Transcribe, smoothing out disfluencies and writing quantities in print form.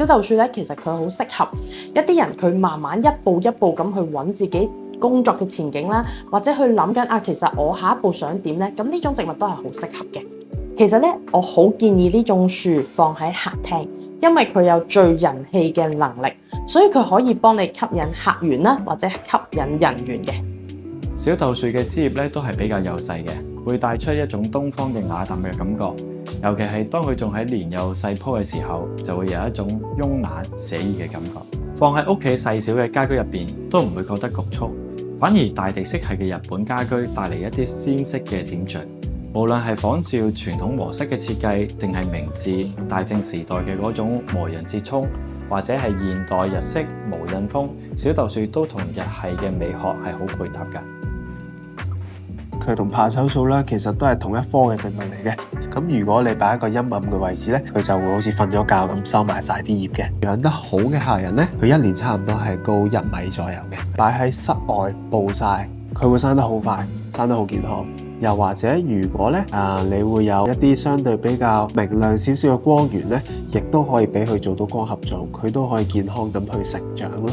小豆樹咧，其實佢好適合一啲人，佢慢慢一步一步咁去揾自己工作嘅前景啦，或者去諗緊其實我下一步想點咧？咁呢種植物都係好適合嘅。其實咧，我好建議呢種樹放喺客廳，因為佢有聚人氣嘅能力，所以佢可以幫你吸引客源啦，或者吸引人緣嘅。小豆樹嘅枝葉咧都係比較幼細嘅，會帶出一種東方嘅雅淡嘅感覺。尤其係當佢仲喺年幼細棵嘅時候，就會有一種慵懶寫意嘅感覺。放喺屋企細小嘅家居入邊，都唔會覺得局促，反而大地色系嘅日本家居帶嚟一啲鮮色嘅點綴。無論係仿照傳統和式嘅設計，定係明治大正時代嘅嗰種和洋折衷，或者係現代日式無印風，小豆樹都同日系嘅美學係好配搭㗎。佢同怕醜素啦，其實都係同一科嘅植物嚟嘅。咁如果你擺一個陰暗嘅位置咧，佢就會好似瞓咗覺咁收埋晒啲葉嘅。養得好嘅客人咧，佢一年差唔多係高1米左右嘅。擺喺室外暴曬，佢會生得好快，生得好健康。又或者如果咧你會有一啲相對比較明亮少少嘅光源咧，亦都可以俾佢做到光合作用，佢都可以健康咁去成長咯。